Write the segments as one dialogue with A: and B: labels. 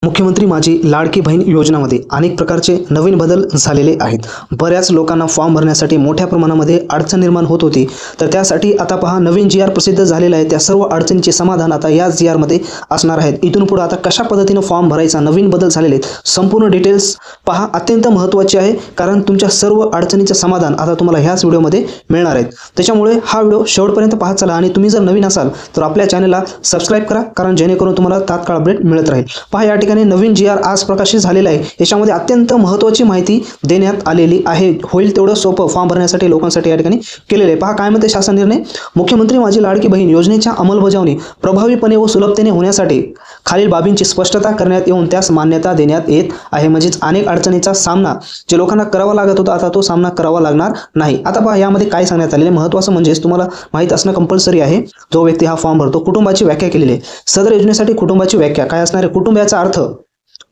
A: मुख्यमंत्री माझी लाडकी बहीण योजनामध्ये अनेक प्रकारचे नवीन बदल झालेले आहेत। बऱ्याच लोकांना फॉर्म भरण्यासाठी मोठ्या प्रमाणामध्ये अडचण निर्माण होत होती, तर त्यासाठी आता पहा नवीन जी आर प्रसिद्ध झालेला आहे। त्या सर्व अडचणींचे समाधान आता या जी आर मध्ये असणार आहेत। इथून पुढे आता कशा पद्धतीने फॉर्म भरायचा, नवीन बदल झालेले आहेत, संपूर्ण डिटेल्स पहा, अत्यंत महत्त्वाचे आहे, कारण तुमच्या सर्व अडचणींचे समाधान आता तुम्हाला ह्याच व्हिडिओमध्ये मिळणार आहेत। त्याच्यामुळे हा व्हिडिओ शेवटपर्यंत पाहत चला आणि तुम्ही जर नवीन असाल तर आपल्या चॅनलला सबस्क्राइब करा, कारण जेणेकरून तुम्हाला तात्काळ अपडेट मिळत राहील। पहा या ठिकाणी नवीन जी आर आज प्रकाशित झालेला आहे। याच्यामध्ये अत्यंत महत्त्वाची माहिती देण्यात आलेली आहे। होईल तेवढं सोपं फॉर्म भरण्यासाठी लोकांसाठी या ठिकाणी केलेले आहे। पहा काय म्हणते शासन निर्णय, मुख्यमंत्री माझी लाडकी बहीण योजनेच्या अंमलबजावणी प्रभावीपणे व सुलभतेने होण्यासाठी खालील बाबींची स्पष्टता करण्यात येऊन त्यास मान्यता देण्यात येत आहे। म्हणजेच अनेक अडचणींचा सामना जे लोकांना करावा लागत होता आता तो सामना करावा लागणार नाही। आता पहा यामध्ये काय सांगण्यात आलेले महत्त्वाचं म्हणजेच तुम्हाला माहित असणं कंपल्सरी आहे। जो व्यक्ती हा फॉर्म भरतो कुटुंबाची व्याख्या केलेली आहे। सदर योजनेसाठी कुटुंबाची व्याख्या काय असणार आहे, कुटुंबाचा अर्थ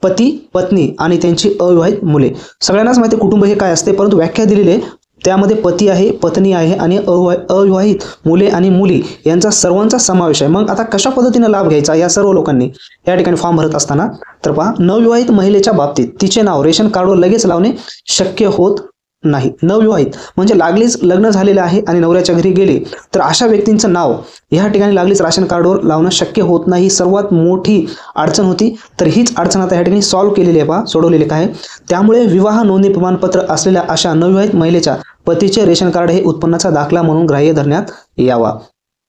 A: पती पत्नी आणि त्यांची अविवाहित मुले। सगळ्यांनाच माहिती कुटुंब हे काय असते, परंतु व्याख्या दिलेली आहे त्यामध्ये पती आहे, पत्नी आहे आणि अविवाहित मुले आणि मुली यांचा सर्वांचा समावेश आहे। मग आता कशा पद्धतीने लाभ घ्यायचा या सर्व लोकांनी या ठिकाणी फॉर्म भरत असताना, तर पहा नवविवाहित महिलेच्या बाबतीत तिचे नाव रेशन कार्डवर लगेच लावणे शक्य होत नाही। नवविवाहित म्हणजे लागलीच लग्न झालेले आहे आणि नवऱ्याच्या घरी गेले तर अशा व्यक्तींचं नाव या ठिकाणी लागलीच राशन कार्डवर लावणं शक्य होत नाही। सर्वात मोठी अडचण होती, तर हीच अडचण आता या ठिकाणी सॉल्व्ह केलेली आहे, पहा सोडवलेली काय। त्यामुळे विवाह नोंदणी प्रमाणपत्र असलेल्या अशा नवविवाहित महिलेच्या पतीचे रेशन कार्ड हे उत्पन्नाचा दाखला म्हणून ग्राह्य धरण्यात यावा।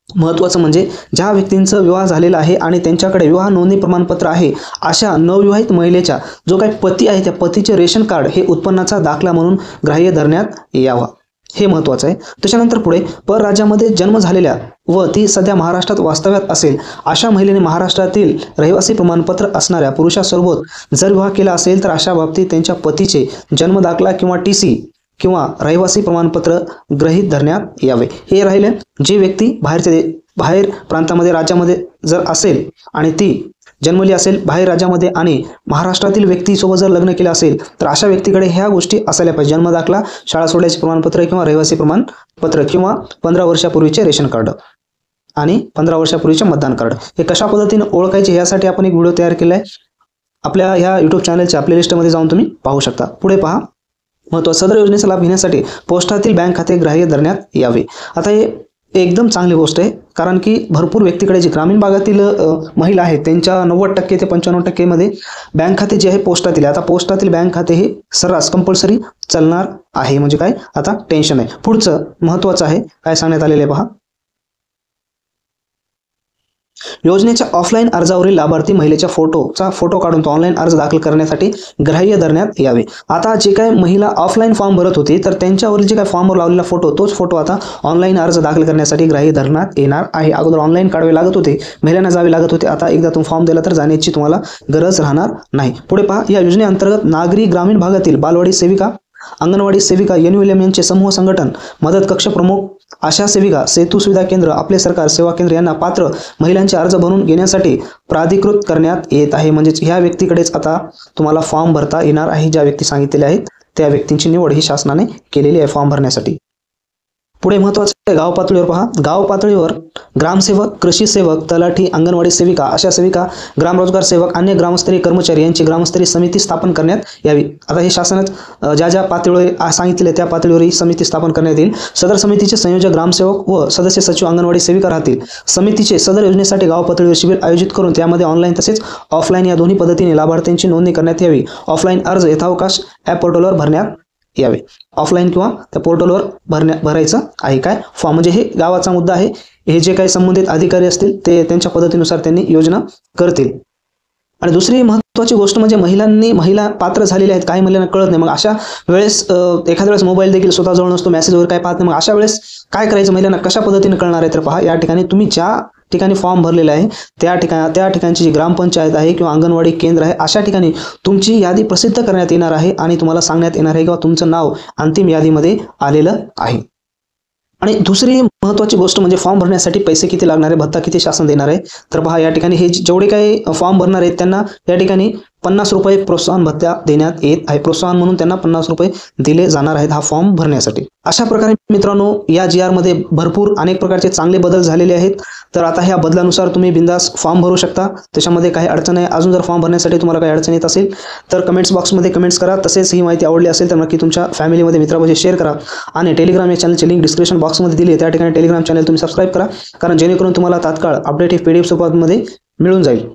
A: महत्त्वाचं म्हणजे ज्या व्यक्तींचा विवाह झालेला आहे आणि त्यांच्याकडे विवाह नोंदणी प्रमाणपत्र आहे अशा नवविवाहित महिलेच्या जो काही पती आहे त्या पतीचे रेशन कार्ड हे उत्पन्नाचा दाखला म्हणून ग्राह्य धरण्यात यावा, हे महत्त्वाचं आहे। त्याच्यानंतर पुढे परराज्यामध्ये जन्म झालेल्या व ती सध्या महाराष्ट्रात वास्तव्यात असेल अशा महिलेने महाराष्ट्रातील रहिवासी प्रमाणपत्र असणाऱ्या पुरुषासोबत जर विवाह केला असेल तर अशा बाबतीत त्यांच्या पतीचे जन्म दाखला किंवा TC किंवा रहिवासी प्रमाणपत्र गृहीत धरण्यात यावे। हे राहिले जी व्यक्ती बाहेर प्रांतामध्ये राज्यामध्ये जर असेल आणि ती जन्मली असेल बाहेर राज्यामध्ये आणि महाराष्ट्रातील व्यक्तीसोबत जर लग्न केलं असेल तर अशा व्यक्तीकडे ह्या गोष्टी असायला पाहिजे, जन्म दाखला, शाळा सोडल्याचे प्रमाणपत्र किंवा रहिवासी प्रमाणपत्र किंवा 15 वर्षापूर्वीचे रेशन कार्ड आणि 15 वर्षापूर्वीचे मतदान कार्ड। हे कशा पद्धतीने ओळखायचे यासाठी आपण एक व्हिडिओ तयार केला आहे, आपल्या ह्या यूट्यूब चॅनलच्या प्लेलिस्टमध्ये जाऊन तुम्ही पाहू शकता। पुढे पहा महत्त्वाचं, सदर योजनेचा लाभ घेण्यासाठी पोस्टातील बँक खाते ग्राह्य धरण्यात यावे। आता हे एकदम चांगली गोष्ट आहे, कारण की भरपूर व्यक्तीकडे जी ग्रामीण भागातील महिला आहेत त्यांच्या 90% ते 95% मध्ये बँक खाते जे आहे पोस्टातील, आता पोस्टातील बँक खाते हे सर्रास कंपल्सरी चालणार आहे। म्हणजे काय, आता टेन्शन आहे। पुढचं महत्त्वाचं आहे, काय सांगण्यात आलेले आहे पहा, योजनेच्या ऑफलाईन अर्जावरील लाभार्थी महिलेच्या फोटो काढून तो ऑनलाईन अर्ज दाखल करण्यासाठी ग्राह्य धरण्यात यावे। आता जे काही महिला ऑफलाईन फॉर्म भरत होती तर त्यांच्यावरील जे काही फॉर्मवर लावलेला तोच फोटो आता ऑनलाईन अर्ज दाखल करण्यासाठी ग्राह्य धरण्यात येणार आहे। अगोदर ऑनलाईन काढावे लागत होते, महिलांना जावे लागत होते, आता एकदा तुम्ही फॉर्म दिला तर जाण्याची तुम्हाला गरज राहणार नाही। पुढे पहा, या योजनेअंतर्गत नागरी ग्रामीण भागातील बालवाडी सेविका, अंगणवाडी सेविका, NULM यांचे समूह संघटन, मदत कक्ष प्रमुख, आशा सेविका, सेतू सुविधा केंद्र, आपले सरकार सेवा केंद्र यांना पात्र महिलांचे अर्ज भरून घेण्यासाठी प्राधिकृत करण्यात येत आहे। म्हणजेच ह्या व्यक्तीकडेच आता तुम्हाला फॉर्म भरता येणार आहे। ज्या व्यक्ती सांगितलेल्या आहेत त्या व्यक्तींची निवड ही शासनाने केलेली आहे फॉर्म भरण्यासाठी। पुढे महत्त्वाचे गाव पातळीवर पहा, गाव पातळीवर ग्रामसेवक, कृषी सेवक, तलाठी, अंगणवाडी सेविका, आशा सेविका, ग्राम रोजगार सेवक, अन्य ग्रामस्तरीय कर्मचारी यांची ग्रामस्तरीय समिती स्थापन करण्यात यावी। आता हे शासनात ज्या पातळीवर सांगितले त्या पातळीवर ही समिती स्थापन करण्यात येईल। सदर समितीचे संयोजक ग्रामसेवक व सदस्य सचिव अंगणवाडी सेविका राहतील। समितीचे सदर योजनेसाठी गाव पातळीवर शिबिर आयोजित करून त्यामध्ये ऑनलाईन तसेच ऑफलाईन या दोन्ही पद्धतीने लाभार्थ्यांची नोंदणी करण्यात यावी। ऑफलाईन अर्ज यथावकाश ॲप पोर्टलवर भरण्यात यावे। ऑफलाईन किंवा त्या पोर्टलवर भरायचं आहे काय फॉर्म, म्हणजे हे गावाचा मुद्दा आहे। हे जे काही संबंधित अधिकारी असतील ते त्यांच्या पद्धतीनुसार त्यांनी योजना करतील। आणि दुसरी महत्त्वाची गोष्ट म्हणजे महिला पात्र झालेल्या आहेत, काही महिलांना कळत नाही। मग अशा वेळेस एखाद्या वेळेस मोबाईल देखील स्वतःजवळ नसतो, मेसेज वगैरे काय पाहत नाही, मग अशा वेळेस काय करायचं, महिलांना कशा पद्धतीने कळणार आहे, तर पहा या ठिकाणी तुम्ही ज्या ठिकाणी फॉर्म भरलेला आहे त्या ठिकाणची जी ग्रामपंचायत आहे किंवा अंगणवाडी केंद्र आहे अशा ठिकाणी तुमची यादी प्रसिद्ध करण्यात येणार आहे आणि तुम्हाला सांगण्यात येणार आहे किंवा तुमचं नाव अंतिम यादीमध्ये आलेलं आहे। आणि दुसरी महत्त्वाची गोष्ट म्हणजे फॉर्म भरण्यासाठी पैसे किती लागणार आहे, भत्ता किती शासन देणार आहे, तर पहा या ठिकाणी हे जेवढे काही फॉर्म भरणार आहेत त्यांना या ठिकाणी ₹50 प्रोत्साहन भत्ता देण्यात येत आहे. प्रोत्साहन म्हणून त्यांना ₹50 दिले जाणार आहेत हा फॉर्म भरण्यासाठी. अशा प्रकारे मित्रांनो या जी आरमध्ये भरपूर अनेक प्रकारचे चांगले बदल झालेले आहेत. तर आता ह्या बदलानुसार तुम्ही बिंदास फॉर्म भरू शकता. त्याच्यामध्ये काही अडचण आहे. अजून जर फॉर्म भरण्यासाठी तुम्हाला काही अडचण येत असेल तर कमेंट्स बॉक्समध्ये कमेंट्स करा. तसेच ही माहिती आवडली असेल तर नक्की तुमच्या फॅमिलीमध्ये मित्रांमध्ये शेअर करा आणि टेलिग्राम या चॅनलची लिंक डिस्क्रिप्शन बॉक्समध्ये दिली आहे. त्या ठिकाणी टेलिग्राम चॅनल तुम्ही सबस्क्राईब करा, कारण जेणेकरून तुम्हाला तात्काळ अपडेट ही PDF स्वरूपामध्ये मिळून जाईल.